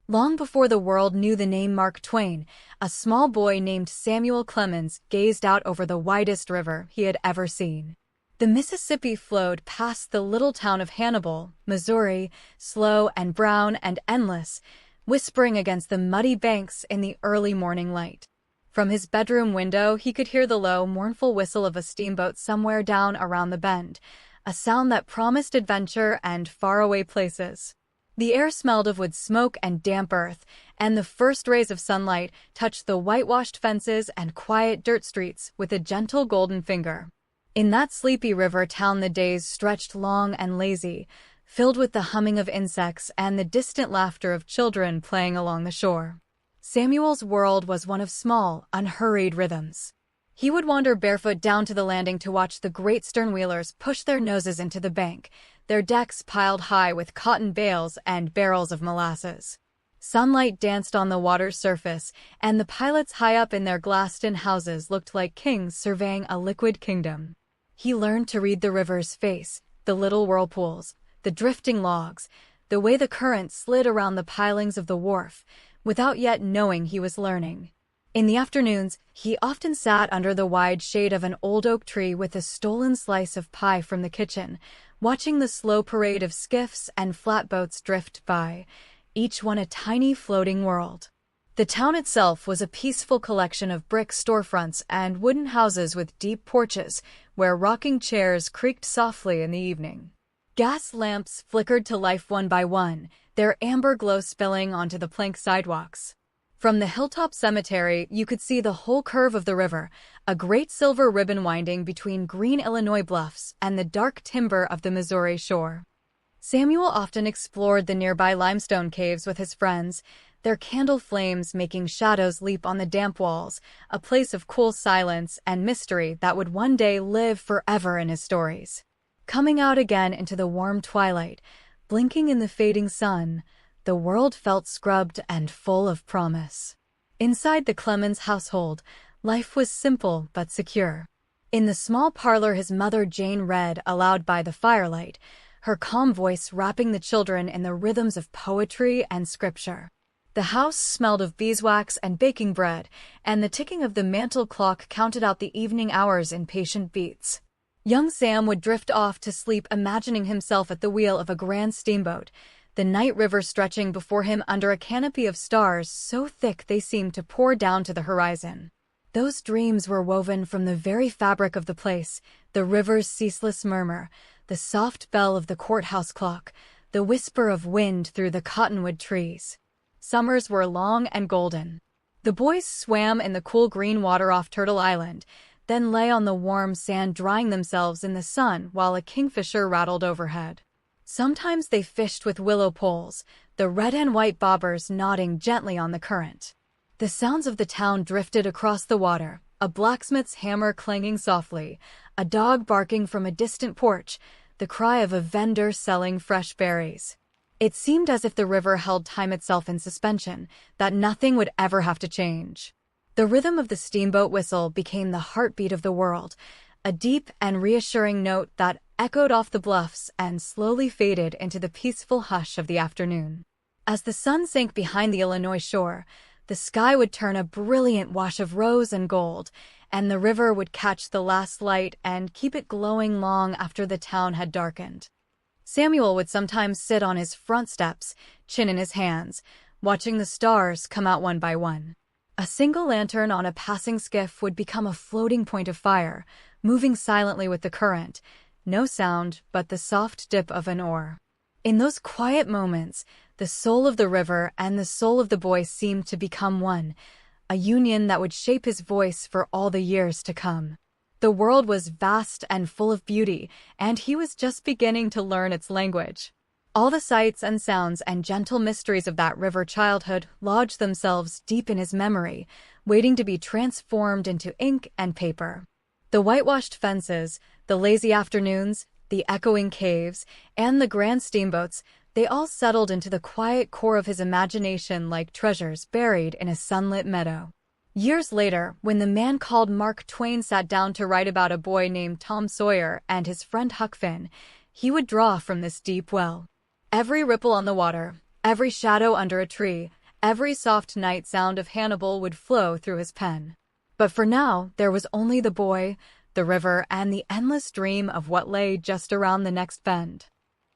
Long before the world knew the name Mark Twain, a small boy named Samuel Clemens gazed out over the widest river he had ever seen. The Mississippi flowed past the little town of Hannibal, Missouri, slow and brown and endless, whispering against the muddy banks in the early morning light. From his bedroom window, he could hear the low, mournful whistle of a steamboat somewhere down around the bend, a sound that promised adventure and faraway places. The air smelled of wood smoke and damp earth, and the first rays of sunlight touched the whitewashed fences and quiet dirt streets with a gentle golden finger. In that sleepy river town the days stretched long and lazy, filled with the humming of insects and the distant laughter of children playing along the shore. Samuel's world was one of small, unhurried rhythms. He would wander barefoot down to the landing to watch the great stern-wheelers push their noses into the bank, their decks piled high with cotton bales and barrels of molasses. Sunlight danced on the water's surface, and the pilots high up in their glassed-in houses looked like kings surveying a liquid kingdom. He learned to read the river's face, the little whirlpools, the drifting logs, the way the current slid around the pilings of the wharf, without yet knowing he was learning. In the afternoons, he often sat under the wide shade of an old oak tree with a stolen slice of pie from the kitchen, watching the slow parade of skiffs and flatboats drift by, each one a tiny floating world. The town itself was a peaceful collection of brick storefronts and wooden houses with deep porches, where rocking chairs creaked softly in the evening. Gas lamps flickered to life one by one, their amber glow spilling onto the plank sidewalks. From the hilltop cemetery, you could see the whole curve of the river, a great silver ribbon winding between green Illinois bluffs and the dark timber of the Missouri shore. Samuel often explored the nearby limestone caves with his friends, their candle flames making shadows leap on the damp walls, a place of cool silence and mystery that would one day live forever in his stories. Coming out again into the warm twilight, blinking in the fading sun, the world felt scrubbed and full of promise. Inside the Clemens household, life was simple but secure. In the small parlor his mother Jane read aloud by the firelight, her calm voice wrapping the children in the rhythms of poetry and scripture. The house smelled of beeswax and baking bread, and the ticking of the mantel clock counted out the evening hours in patient beats. Young Sam would drift off to sleep imagining himself at the wheel of a grand steamboat, the night river stretching before him under a canopy of stars so thick they seemed to pour down to the horizon. Those dreams were woven from the very fabric of the place, the river's ceaseless murmur, the soft bell of the courthouse clock, the whisper of wind through the cottonwood trees. Summers were long and golden. The boys swam in the cool green water off Turtle Island, then lay on the warm sand drying themselves in the sun while a kingfisher rattled overhead. Sometimes they fished with willow poles, the red and white bobbers nodding gently on the current. The sounds of the town drifted across the water, a blacksmith's hammer clanging softly, a dog barking from a distant porch, the cry of a vendor selling fresh berries. It seemed as if the river held time itself in suspension, that nothing would ever have to change. The rhythm of the steamboat whistle became the heartbeat of the world, a deep and reassuring note that echoed off the bluffs and slowly faded into the peaceful hush of the afternoon. As the sun sank behind the Illinois shore, the sky would turn a brilliant wash of rose and gold, and the river would catch the last light and keep it glowing long after the town had darkened. Samuel would sometimes sit on his front steps, chin in his hands, watching the stars come out one by one. A single lantern on a passing skiff would become a floating point of fire, moving silently with the current, no sound but the soft dip of an oar. In those quiet moments, the soul of the river and the soul of the boy seemed to become one, a union that would shape his voice for all the years to come. The world was vast and full of beauty, and he was just beginning to learn its language. All the sights and sounds and gentle mysteries of that river childhood lodged themselves deep in his memory, waiting to be transformed into ink and paper. The whitewashed fences, the lazy afternoons, the echoing caves, and the grand steamboats, they all settled into the quiet core of his imagination like treasures buried in a sunlit meadow. Years later, when the man called Mark Twain sat down to write about a boy named Tom Sawyer and his friend Huck Finn, he would draw from this deep well. Every ripple on the water, Every shadow under a tree, every soft night sound of Hannibal would flow through his pen. But for now, there was only the boy, the river, and the endless dream of what lay just around the next bend.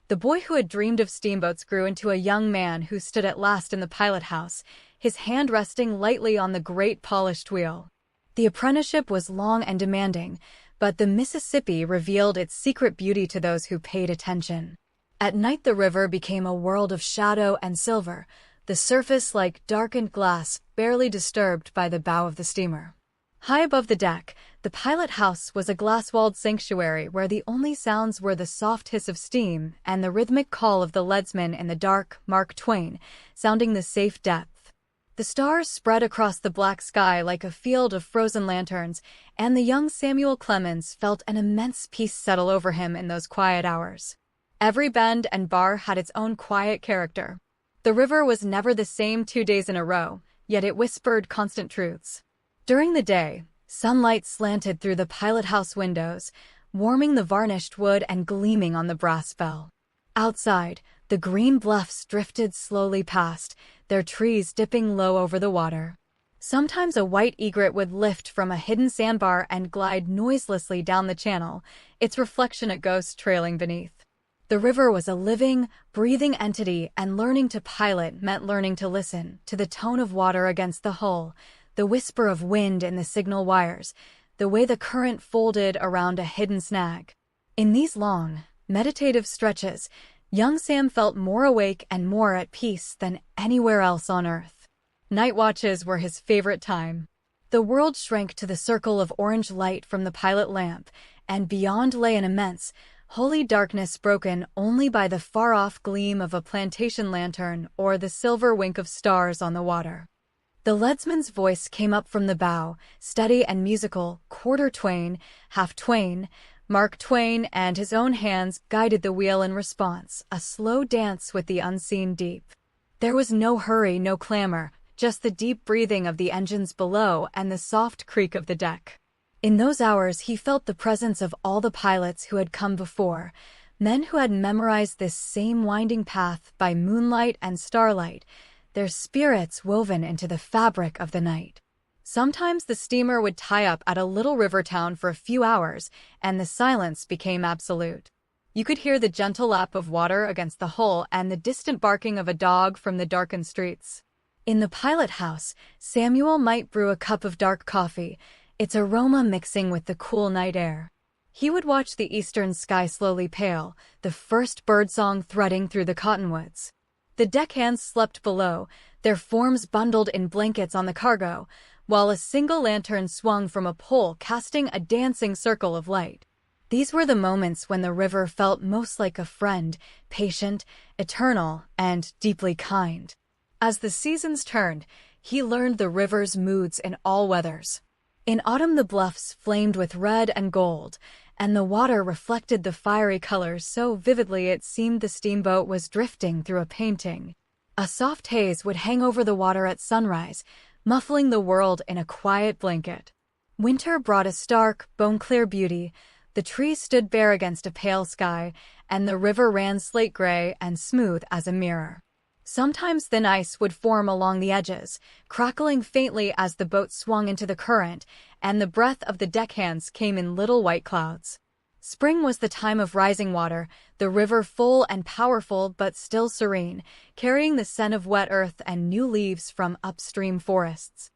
The boy who had dreamed of steamboats grew into a young man who stood at last in the pilot house, his hand resting lightly on the great polished wheel. The apprenticeship was long and demanding, but the Mississippi revealed its secret beauty to those who paid attention. At night the river became a world of shadow and silver, the surface like darkened glass barely disturbed by the bow of the steamer. High above the deck, the pilot house was a glass-walled sanctuary where the only sounds were the soft hiss of steam and the rhythmic call of the leadsman in the dark, Mark Twain, sounding the safe depth. The stars spread across the black sky like a field of frozen lanterns, and the young Samuel Clemens felt an immense peace settle over him in those quiet hours. Every bend and bar had its own quiet character. The river was never the same 2 days in a row, yet it whispered constant truths. During the day, sunlight slanted through the pilot house windows, warming the varnished wood and gleaming on the brass bell. Outside, the green bluffs drifted slowly past, their trees dipping low over the water. Sometimes a white egret would lift from a hidden sandbar and glide noiselessly down the channel, its reflection a ghost trailing beneath. The river was a living, breathing entity, and learning to pilot meant learning to listen to the tone of water against the hull, the whisper of wind in the signal wires, the way the current folded around a hidden snag. In these long, meditative stretches, young Sam felt more awake and more at peace than anywhere else on Earth. Night watches were his favorite time. The world shrank to the circle of orange light from the pilot lamp, and beyond lay an immense, holy darkness broken only by the far-off gleam of a plantation lantern or the silver wink of stars on the water. The leadsman's voice came up from the bow, steady and musical, quarter Twain, half Twain. Mark Twain and his own hands guided the wheel in response, a slow dance with the unseen deep. There was no hurry, no clamor, just the deep breathing of the engines below and the soft creak of the deck. In those hours he felt the presence of all the pilots who had come before, men who had memorized this same winding path by moonlight and starlight, their spirits woven into the fabric of the night. Sometimes the steamer would tie up at a little river town for a few hours, and the silence became absolute. You could hear the gentle lap of water against the hull and the distant barking of a dog from the darkened streets. In the pilot house, Samuel might brew a cup of dark coffee, its aroma mixing with the cool night air. He would watch the eastern sky slowly pale, the first birdsong threading through the cottonwoods. The deckhands slept below, their forms bundled in blankets on the cargo, while a single lantern swung from a pole casting a dancing circle of light. These were the moments when the river felt most like a friend, patient, eternal, and deeply kind. As the seasons turned, he learned the river's moods in all weathers. In autumn the bluffs flamed with red and gold, and the water reflected the fiery colors so vividly it seemed the steamboat was drifting through a painting. A soft haze would hang over the water at sunrise, muffling the world in a quiet blanket. Winter brought a stark, bone-clear beauty. The trees stood bare against a pale sky, and the river ran slate-gray and smooth as a mirror. Sometimes thin ice would form along the edges, crackling faintly as the boat swung into the current, and the breath of the deckhands came in little white clouds. Spring was the time of rising water, the river full and powerful but still serene, carrying the scent of wet earth and new leaves from upstream forests.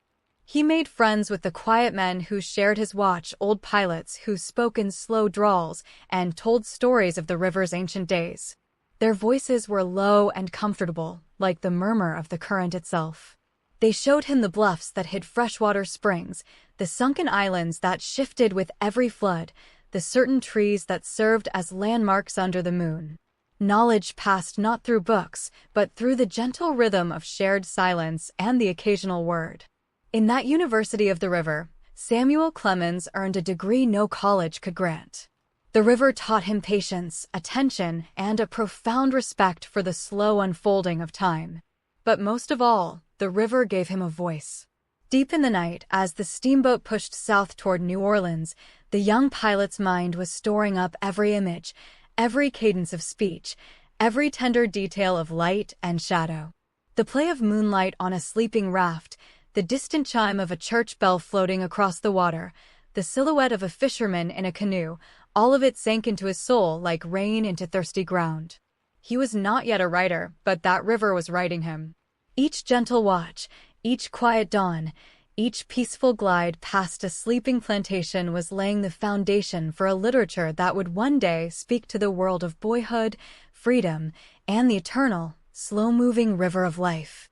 He made friends with the quiet men who shared his watch, old pilots who spoke in slow drawls and told stories of the river's ancient days. Their voices were low and comfortable, like the murmur of the current itself. They showed him the bluffs that hid freshwater springs, the sunken islands that shifted with every flood, the certain trees that served as landmarks under the moon. Knowledge passed not through books, but through the gentle rhythm of shared silence and the occasional word. In that University of the River, Samuel Clemens earned a degree no college could grant. The river taught him patience, attention, and a profound respect for the slow unfolding of time. But most of all, the river gave him a voice. Deep in the night, as the steamboat pushed south toward New Orleans, the young pilot's mind was storing up every image, every cadence of speech, every tender detail of light and shadow. The play of moonlight on a sleeping raft, the distant chime of a church bell floating across the water, the silhouette of a fisherman in a canoe, all of it sank into his soul like rain into thirsty ground. He was not yet a writer, but that river was writing him. Each gentle watch, each quiet dawn, each peaceful glide past a sleeping plantation was laying the foundation for a literature that would one day speak to the world of boyhood, freedom, and the eternal, slow-moving river of life.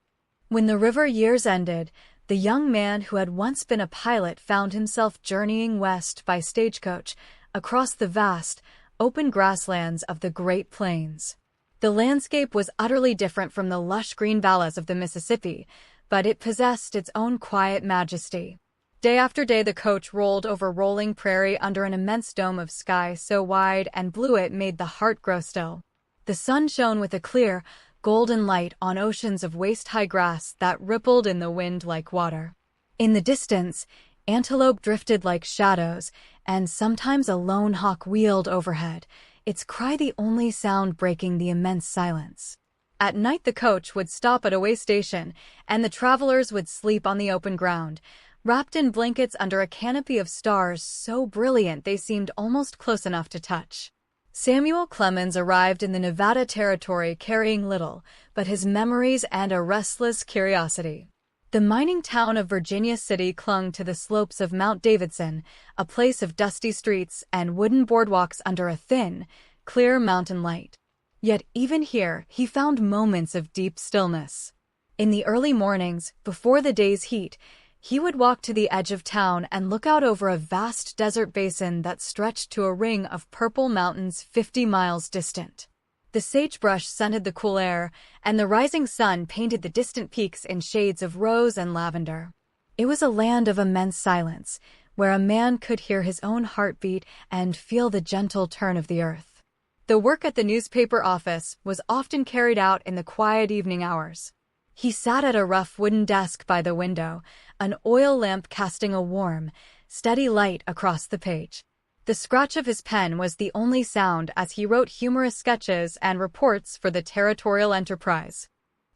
When the river years ended, the young man who had once been a pilot found himself journeying west by stagecoach across the vast, open grasslands of the Great Plains. The landscape was utterly different from the lush green valleys of the Mississippi, but it possessed its own quiet majesty. Day after day the coach rolled over rolling prairie under an immense dome of sky so wide and blue it made the heart grow still. The sun shone with a clear, golden light on oceans of waist-high grass that rippled in the wind like water. In the distance, antelope drifted like shadows, and sometimes a lone hawk wheeled overhead, its cry the only sound breaking the immense silence. At night the coach would stop at a way station, and the travelers would sleep on the open ground, wrapped in blankets under a canopy of stars so brilliant they seemed almost close enough to touch. Samuel Clemens arrived in the Nevada Territory carrying little but his memories and a restless curiosity. The mining town of Virginia City clung to the slopes of Mount Davidson, a place of dusty streets and wooden boardwalks under a thin, clear mountain light. Yet even here he found moments of deep stillness. In the early mornings, before the day's heat, he would walk to the edge of town and look out over a vast desert basin that stretched to a ring of purple mountains 50 miles distant. The sagebrush scented the cool air, and the rising sun painted the distant peaks in shades of rose and lavender. It was a land of immense silence, where a man could hear his own heartbeat and feel the gentle turn of the earth. The work at the newspaper office was often carried out in the quiet evening hours. He sat at a rough wooden desk by the window, an oil lamp casting a warm, steady light across the page. The scratch of his pen was the only sound as he wrote humorous sketches and reports for the Territorial Enterprise.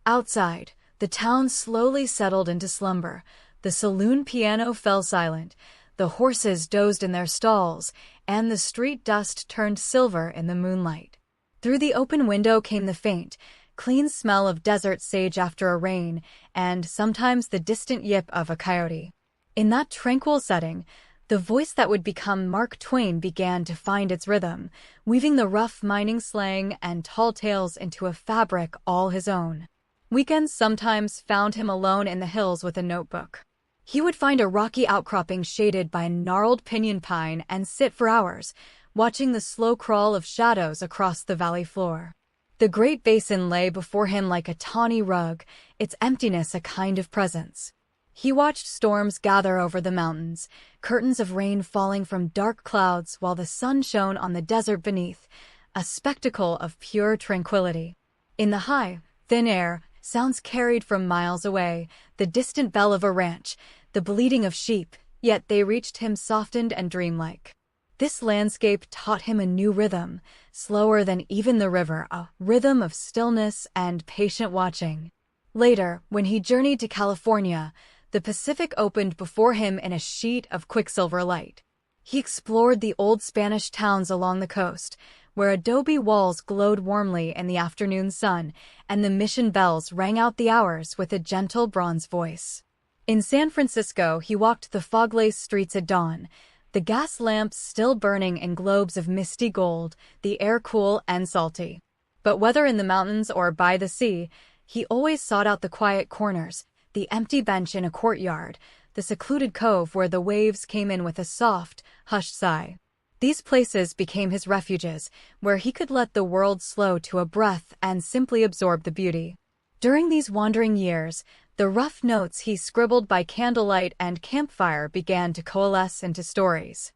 Outside, the town slowly settled into slumber. The saloon piano fell silent, the horses dozed in their stalls, and the street dust turned silver in the moonlight. Through the open window came the faint, clean smell of desert sage after a rain, and sometimes the distant yip of a coyote. In that tranquil setting, the voice that would become Mark Twain began to find its rhythm, weaving the rough mining slang and tall tales into a fabric all his own. Weekends sometimes found him alone in the hills with a notebook. He would find a rocky outcropping shaded by gnarled pinyon pine and sit for hours, watching the slow crawl of shadows across the valley floor. The Great Basin lay before him like a tawny rug, its emptiness a kind of presence. He watched storms gather over the mountains, curtains of rain falling from dark clouds while the sun shone on the desert beneath, a spectacle of pure tranquility. In the high, thin air, sounds carried from miles away, the distant bell of a ranch, the bleating of sheep, yet they reached him softened and dreamlike. This landscape taught him a new rhythm, slower than even the river, a rhythm of stillness and patient watching. Later, when he journeyed to California, the Pacific opened before him in a sheet of quicksilver light. He explored the old Spanish towns along the coast, where adobe walls glowed warmly in the afternoon sun, and the mission bells rang out the hours with a gentle bronze voice. In San Francisco, he walked the fog-laced streets at dawn, the gas lamps still burning in globes of misty gold, the air cool and salty. But whether in the mountains or by the sea, he always sought out the quiet corners, the empty bench in a courtyard, the secluded cove where the waves came in with a soft, hushed sigh. These places became his refuges, where he could let the world slow to a breath and simply absorb the beauty. During these wandering years, the rough notes he scribbled by candlelight and campfire began to coalesce into stories.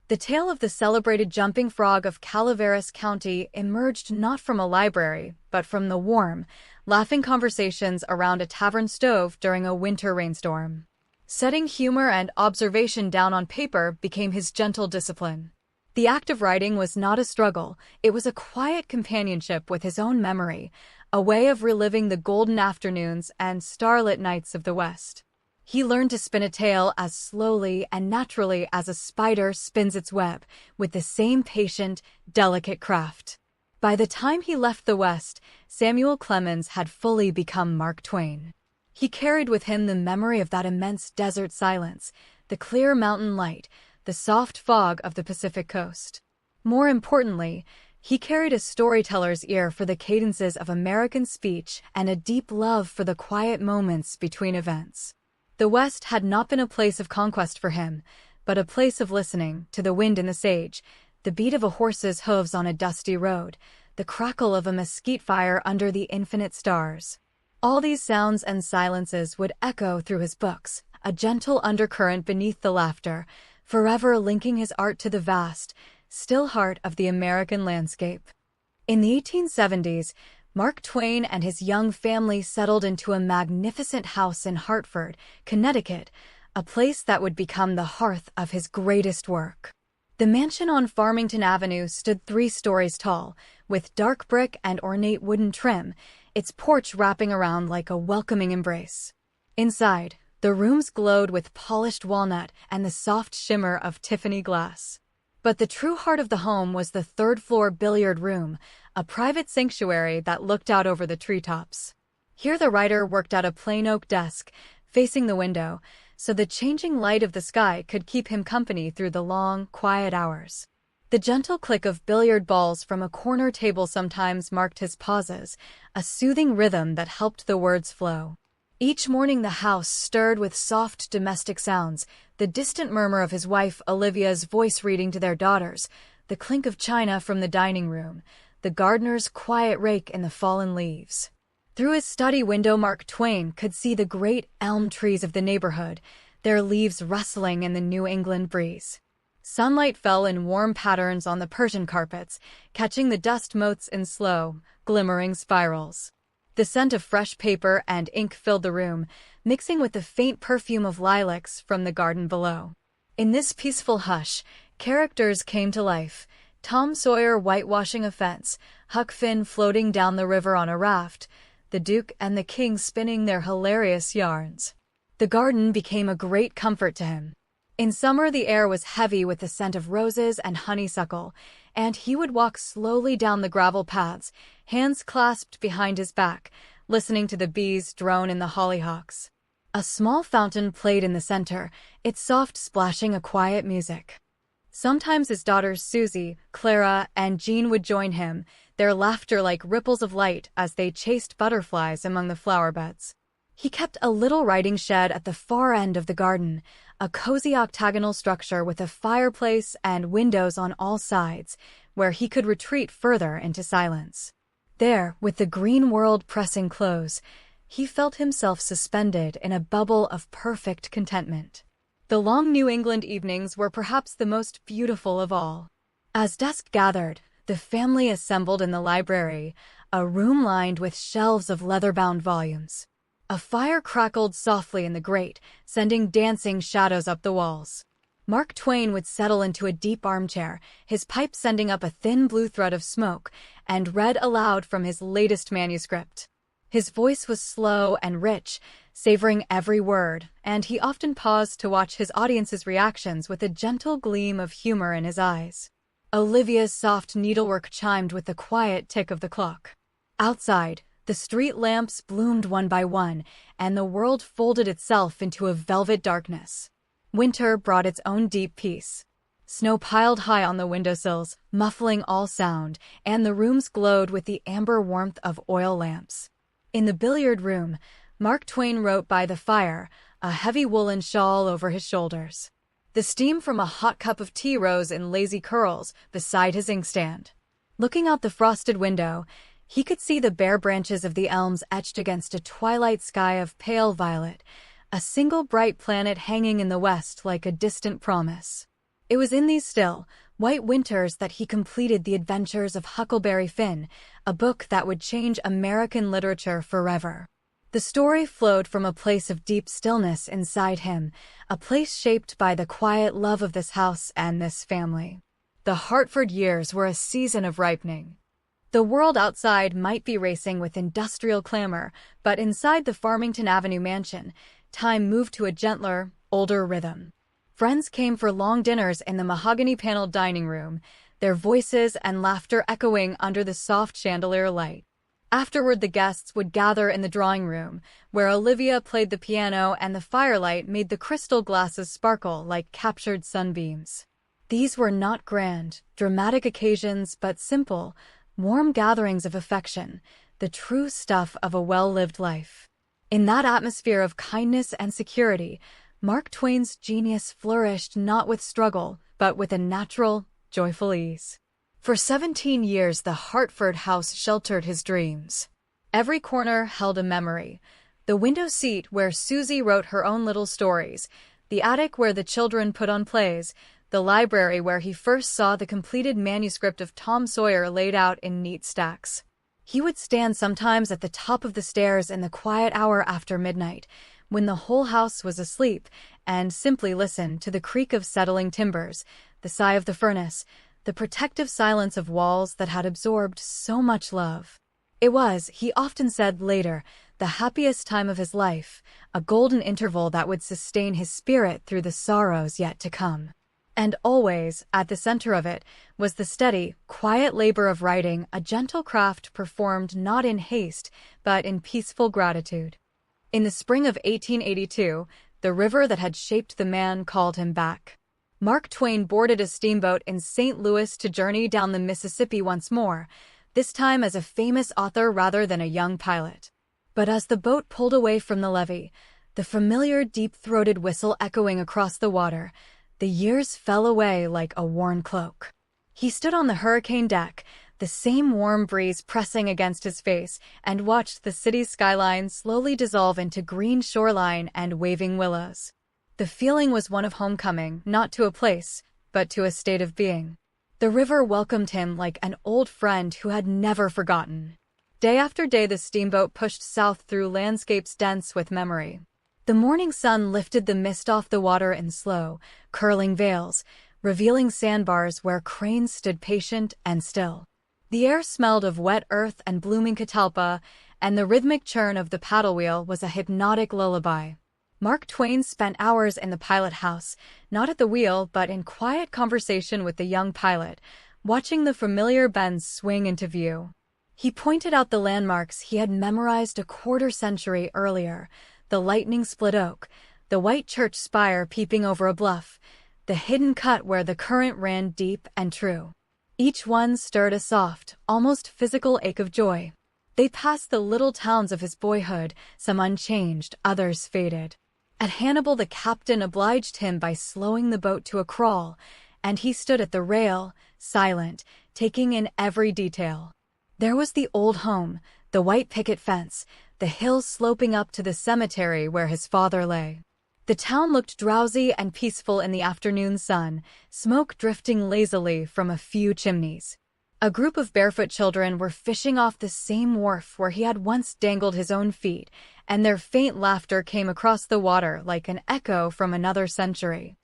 The tale of the celebrated jumping frog of Calaveras County emerged not from a library, but from the warm, laughing conversations around a tavern stove during a winter rainstorm. Setting humor and observation down on paper became his gentle discipline. The act of writing was not a struggle, it was a quiet companionship with his own memory, a way of reliving the golden afternoons and starlit nights of the West. He learned to spin a tale as slowly and naturally as a spider spins its web, with the same patient, delicate craft. By the time he left the West, Samuel Clemens had fully become Mark Twain. He carried with him the memory of that immense desert silence, the clear mountain light, the soft fog of the Pacific coast. More importantly, he carried a storyteller's ear for the cadences of American speech and a deep love for the quiet moments between events. The West had not been a place of conquest for him, but a place of listening to the wind in the sage, the beat of a horse's hooves on a dusty road, the crackle of a mesquite fire under the infinite stars. All these sounds and silences would echo through his books, a gentle undercurrent beneath the laughter, forever linking his art to the vast, still heart of the American landscape. In the 1870s, Mark Twain and his young family settled into a magnificent house in Hartford, Connecticut, a place that would become the hearth of his greatest work. The mansion on Farmington Avenue stood 3 stories tall, with dark brick and ornate wooden trim, its porch wrapping around like a welcoming embrace. Inside, the rooms glowed with polished walnut and the soft shimmer of Tiffany glass. But the true heart of the home was the third-floor billiard room, a private sanctuary that looked out over the treetops. Here the writer worked at a plain oak desk, facing the window, so the changing light of the sky could keep him company through the long, quiet hours. The gentle click of billiard balls from a corner table sometimes marked his pauses, a soothing rhythm that helped the words flow. Each morning the house stirred with soft domestic sounds, the distant murmur of his wife Olivia's voice reading to their daughters, the clink of china from the dining room, the gardener's quiet rake in the fallen leaves. Through his study window Mark Twain could see the great elm trees of the neighborhood, their leaves rustling in the New England breeze. Sunlight fell in warm patterns on the Persian carpets, catching the dust motes in slow, glimmering spirals. The scent of fresh paper and ink filled the room, mixing with the faint perfume of lilacs from the garden below. In this peaceful hush, characters came to life. Tom Sawyer whitewashing a fence, Huck Finn floating down the river on a raft, the Duke and the King spinning their hilarious yarns. The garden became a great comfort to him. In summer the air was heavy with the scent of roses and honeysuckle, and he would walk slowly down the gravel paths, hands clasped behind his back, listening to the bees drone in the hollyhocks. A small fountain played in the center, its soft splashing a quiet music. Sometimes his daughters Susie, Clara, and Jean would join him, their laughter like ripples of light as they chased butterflies among the flower beds. He kept a little writing shed at the far end of the garden, a cozy octagonal structure with a fireplace and windows on all sides, where he could retreat further into silence. There, with the green world pressing close, he felt himself suspended in a bubble of perfect contentment. The long New England evenings were perhaps the most beautiful of all. As dusk gathered, the family assembled in the library, a room lined with shelves of leather-bound volumes. A fire crackled softly in the grate, sending dancing shadows up the walls. Mark Twain would settle into a deep armchair, his pipe sending up a thin blue thread of smoke, and read aloud from his latest manuscript. His voice was slow and rich, savoring every word, and he often paused to watch his audience's reactions with a gentle gleam of humor in his eyes. Olivia's soft needlework chimed with the quiet tick of the clock. Outside, the street lamps bloomed one by one, and the world folded itself into a velvet darkness. Winter brought its own deep peace. Snow piled high on the windowsills, muffling all sound, and the rooms glowed with the amber warmth of oil lamps. In the billiard room, Mark Twain wrote by the fire, a heavy woolen shawl over his shoulders. The steam from a hot cup of tea rose in lazy curls beside his inkstand. Looking out the frosted window, he could see the bare branches of the elms etched against a twilight sky of pale violet, a single bright planet hanging in the west like a distant promise. It was in these still, white winters that he completed The Adventures of Huckleberry Finn, a book that would change American literature forever. The story flowed from a place of deep stillness inside him, a place shaped by the quiet love of this house and this family. The Hartford years were a season of ripening. The world outside might be racing with industrial clamor, but inside the Farmington Avenue mansion, time moved to a gentler, older rhythm. Friends came for long dinners in the mahogany-paneled dining room, their voices and laughter echoing under the soft chandelier light. Afterward, the guests would gather in the drawing room, where Olivia played the piano and the firelight made the crystal glasses sparkle like captured sunbeams. These were not grand, dramatic occasions, but simple, warm gatherings of affection, the true stuff of a well-lived life. In that atmosphere of kindness and security, Mark Twain's genius flourished not with struggle, but with a natural, joyful ease. For 17 years, the Hartford house sheltered his dreams. Every corner held a memory. The window seat where Susie wrote her own little stories, the attic where the children put on plays, the library where he first saw the completed manuscript of Tom Sawyer laid out in neat stacks. He would stand sometimes at the top of the stairs in the quiet hour after midnight, when the whole house was asleep, and simply listen to the creak of settling timbers, the sigh of the furnace, the protective silence of walls that had absorbed so much love. It was, he often said later, the happiest time of his life, a golden interval that would sustain his spirit through the sorrows yet to come. And always, at the center of it, was the steady, quiet labor of writing, a gentle craft performed not in haste, but in peaceful gratitude. In the spring of 1882, the river that had shaped the man called him back. Mark Twain boarded a steamboat in St. Louis to journey down the Mississippi once more, this time as a famous author rather than a young pilot. But as the boat pulled away from the levee, the familiar deep-throated whistle echoing across the water, the years fell away like a worn cloak. He stood on the hurricane deck, the same warm breeze pressing against his face, and watched the city's skyline slowly dissolve into green shoreline and waving willows. The feeling was one of homecoming, not to a place, but to a state of being. The river welcomed him like an old friend who had never forgotten. Day after day the steamboat pushed south through landscapes dense with memory. The morning sun lifted the mist off the water in slow, curling veils, revealing sandbars where cranes stood patient and still. The air smelled of wet earth and blooming catalpa, and the rhythmic churn of the paddle wheel was a hypnotic lullaby. Mark Twain spent hours in the pilot house, not at the wheel but in quiet conversation with the young pilot, watching the familiar bends swing into view. He pointed out the landmarks he had memorized a quarter-century earlier, the lightning-split oak, the white church spire peeping over a bluff, the hidden cut where the current ran deep and true. Each one stirred a soft, almost physical ache of joy. They passed the little towns of his boyhood, some unchanged, others faded. At Hannibal the captain obliged him by slowing the boat to a crawl, and he stood at the rail, silent, taking in every detail. There was the old home, the white picket fence, the hill sloping up to the cemetery where his father lay. The town looked drowsy and peaceful in the afternoon sun, smoke drifting lazily from a few chimneys. A group of barefoot children were fishing off the same wharf where he had once dangled his own feet, and their faint laughter came across the water like an echo from another century.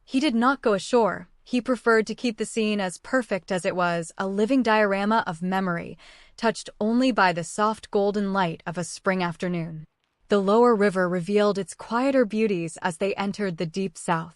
He did not go ashore. He preferred to keep the scene as perfect as it was, a living diorama of memory, touched only by the soft golden light of a spring afternoon. The lower river revealed its quieter beauties as they entered the deep south.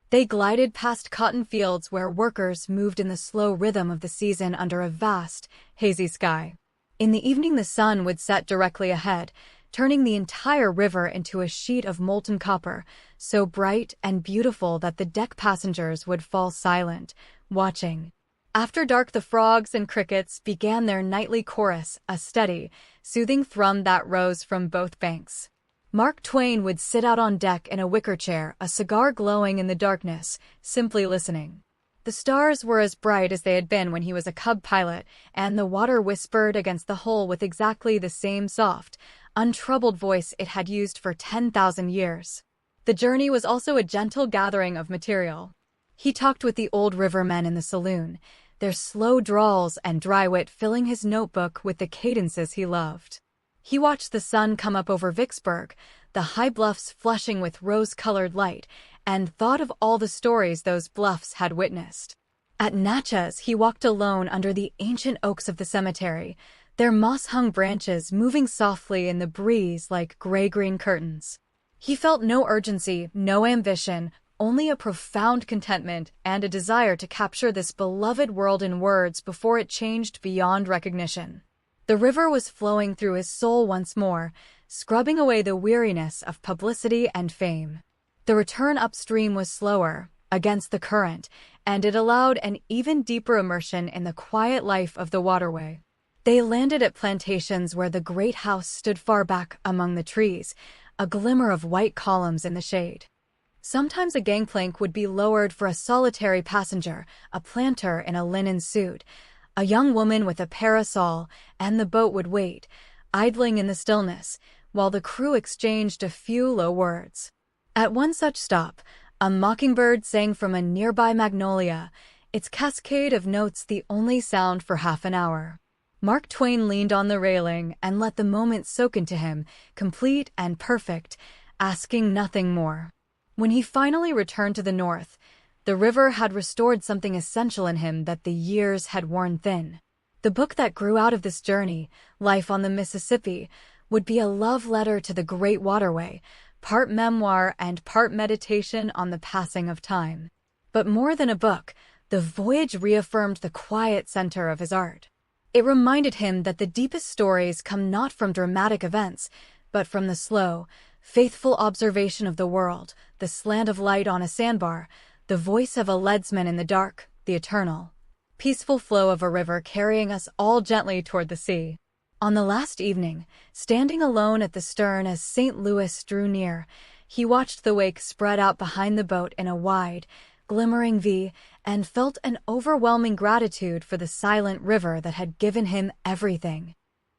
They glided past cotton fields where workers moved in the slow rhythm of the season under a vast, hazy sky. In the evening the sun would set directly ahead, turning the entire river into a sheet of molten copper, so bright and beautiful that the deck passengers would fall silent, watching. After dark the frogs and crickets began their nightly chorus, a steady, soothing thrum that rose from both banks. Mark Twain would sit out on deck in a wicker chair, a cigar glowing in the darkness, simply listening. The stars were as bright as they had been when he was a cub pilot, and the water whispered against the hull with exactly the same soft, untroubled voice it had used for 10,000 years. The journey was also a gentle gathering of material. He talked with the old rivermen in the saloon, their slow drawls and dry wit filling his notebook with the cadences he loved. He watched the sun come up over Vicksburg, the high bluffs flushing with rose-colored light, and thought of all the stories those bluffs had witnessed. At Natchez, he walked alone under the ancient oaks of the cemetery, their moss-hung branches moving softly in the breeze like gray-green curtains. He felt no urgency, no ambition, only a profound contentment and a desire to capture this beloved world in words before it changed beyond recognition. The river was flowing through his soul once more, scrubbing away the weariness of publicity and fame. The return upstream was slower, against the current, and it allowed an even deeper immersion in the quiet life of the waterway. They landed at plantations where the great house stood far back among the trees, a glimmer of white columns in the shade. Sometimes a gangplank would be lowered for a solitary passenger, a planter in a linen suit, a young woman with a parasol, and the boat would wait, idling in the stillness, while the crew exchanged a few low words. At one such stop, a mockingbird sang from a nearby magnolia, its cascade of notes the only sound for half an hour. Mark Twain leaned on the railing and let the moment soak into him, complete and perfect, asking nothing more. When he finally returned to the north, the river had restored something essential in him that the years had worn thin. The book that grew out of this journey, Life on the Mississippi, would be a love letter to the great waterway, part memoir and part meditation on the passing of time. But more than a book, the voyage reaffirmed the quiet center of his art. It reminded him that the deepest stories come not from dramatic events, but from the slow, faithful observation of the world, the slant of light on a sandbar, the voice of a leadsman in the dark, the eternal, peaceful flow of a river carrying us all gently toward the sea. On the last evening, standing alone at the stern as St. Louis drew near, he watched the wake spread out behind the boat in a wide, glimmering V, and felt an overwhelming gratitude for the silent river that had given him everything.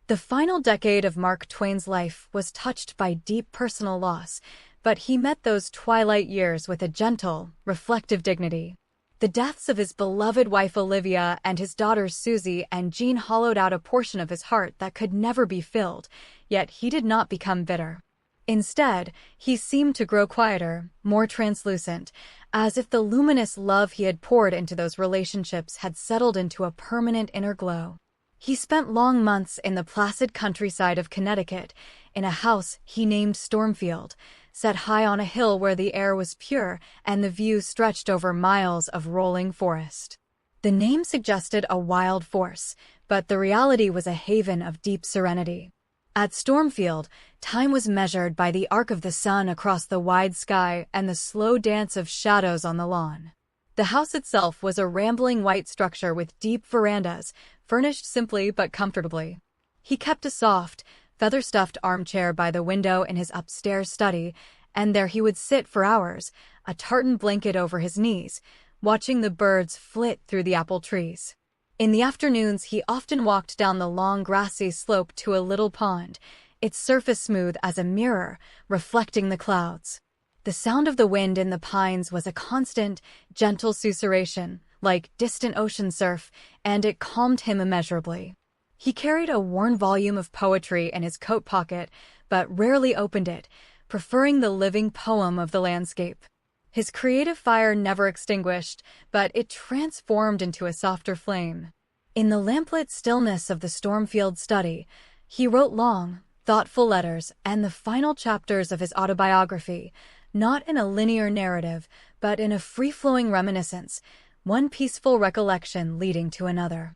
The final decade of Mark Twain's life was touched by deep personal loss, but he met those twilight years with a gentle, reflective dignity. The deaths of his beloved wife Olivia and his daughters Susie and Jean hollowed out a portion of his heart that could never be filled, yet he did not become bitter. Instead, he seemed to grow quieter, more translucent, as if the luminous love he had poured into those relationships had settled into a permanent inner glow. He spent long months in the placid countryside of Connecticut, in a house he named Stormfield, set high on a hill where the air was pure and the view stretched over miles of rolling forest. The name suggested a wild force, but the reality was a haven of deep serenity. At Stormfield, time was measured by the arc of the sun across the wide sky and the slow dance of shadows on the lawn. The house itself was a rambling white structure with deep verandas, furnished simply but comfortably. He kept a soft, feather-stuffed armchair by the window in his upstairs study, and there he would sit for hours, a tartan blanket over his knees, watching the birds flit through the apple trees. In the afternoons, he often walked down the long grassy slope to a little pond, its surface smooth as a mirror, reflecting the clouds. The sound of the wind in the pines was a constant, gentle susurration, like distant ocean surf, and it calmed him immeasurably. He carried a worn volume of poetry in his coat pocket, but rarely opened it, preferring the living poem of the landscape. His creative fire never extinguished, but it transformed into a softer flame. In the lamplit stillness of the Stormfield study, he wrote long, thoughtful letters and the final chapters of his autobiography, not in a linear narrative, but in a free-flowing reminiscence, one peaceful recollection leading to another.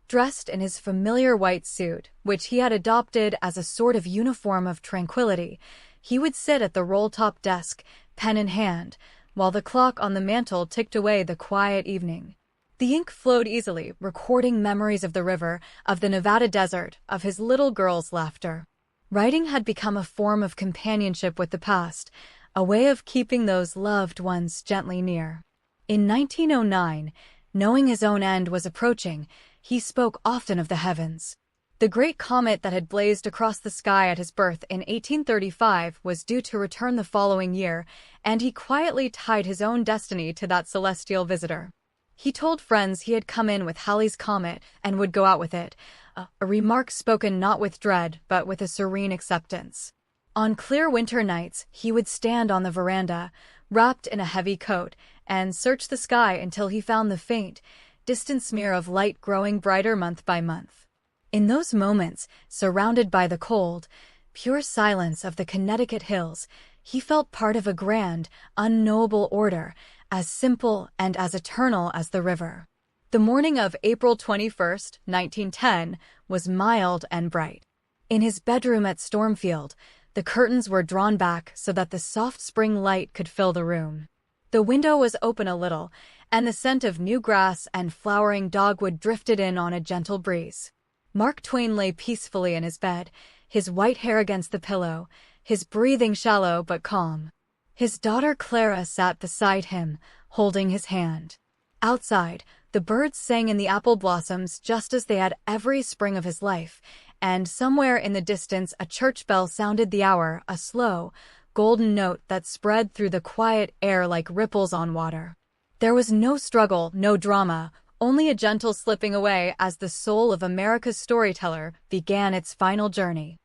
Dressed in his familiar white suit, which he had adopted as a sort of uniform of tranquility, he would sit at the roll-top desk, pen in hand, while the clock on the mantel ticked away the quiet evening. The ink flowed easily, recording memories of the river, of the Nevada desert, of his little girl's laughter. Writing had become a form of companionship with the past, a way of keeping those loved ones gently near. In 1909, knowing his own end was approaching, he spoke often of the heavens. The great comet that had blazed across the sky at his birth in 1835 was due to return the following year, and he quietly tied his own destiny to that celestial visitor. He told friends he had come in with Halley's Comet and would go out with it, a remark spoken not with dread but with a serene acceptance. On clear winter nights, he would stand on the veranda, wrapped in a heavy coat, and search the sky until he found the faint, distant smear of light growing brighter month by month. In those moments, surrounded by the cold, pure silence of the Connecticut hills, he felt part of a grand, unknowable order, as simple and as eternal as the river. The morning of April 21st, 1910, was mild and bright. In his bedroom at Stormfield, the curtains were drawn back so that the soft spring light could fill the room. The window was open a little, and the scent of new grass and flowering dogwood drifted in on a gentle breeze. Mark Twain lay peacefully in his bed, his white hair against the pillow, his breathing shallow but calm. His daughter Clara sat beside him, holding his hand. Outside, the birds sang in the apple blossoms just as they had every spring of his life, and somewhere in the distance a church bell sounded the hour, a slow, golden note that spread through the quiet air like ripples on water. There was no struggle, no drama, only a gentle slipping away as the soul of America's storyteller began its final journey.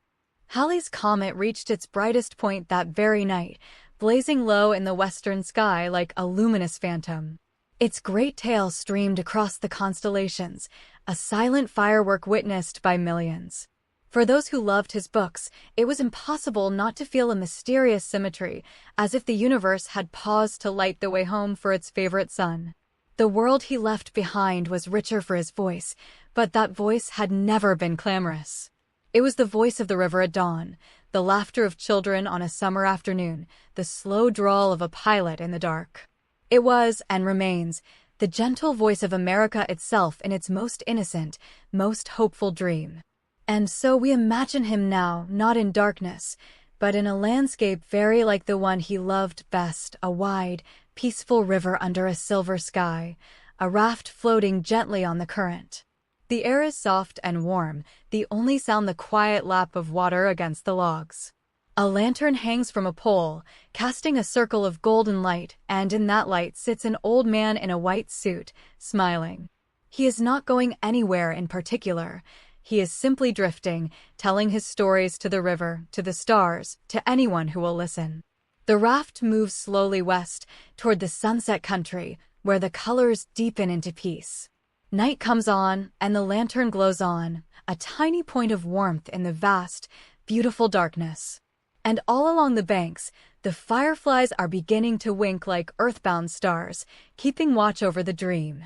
Halley's Comet reached its brightest point that very night, blazing low in the western sky like a luminous phantom. Its great tail streamed across the constellations, a silent firework witnessed by millions. For those who loved his books, it was impossible not to feel a mysterious symmetry, as if the universe had paused to light the way home for its favorite son. The world he left behind was richer for his voice, but that voice had never been clamorous. It was the voice of the river at dawn, the laughter of children on a summer afternoon, the slow drawl of a pilot in the dark. It was, and remains, the gentle voice of America itself in its most innocent, most hopeful dream. And so we imagine him now, not in darkness, but in a landscape very like the one he loved best, a wide, peaceful river under a silver sky, a raft floating gently on the current. The air is soft and warm, the only sound the quiet lap of water against the logs. A lantern hangs from a pole, casting a circle of golden light, and in that light sits an old man in a white suit, smiling. He is not going anywhere in particular. He is simply drifting, telling his stories to the river, to the stars, to anyone who will listen. The raft moves slowly west, toward the sunset country, where the colors deepen into peace. Night comes on, and the lantern glows on, a tiny point of warmth in the vast, beautiful darkness. And all along the banks, the fireflies are beginning to wink like earthbound stars, keeping watch over the dream.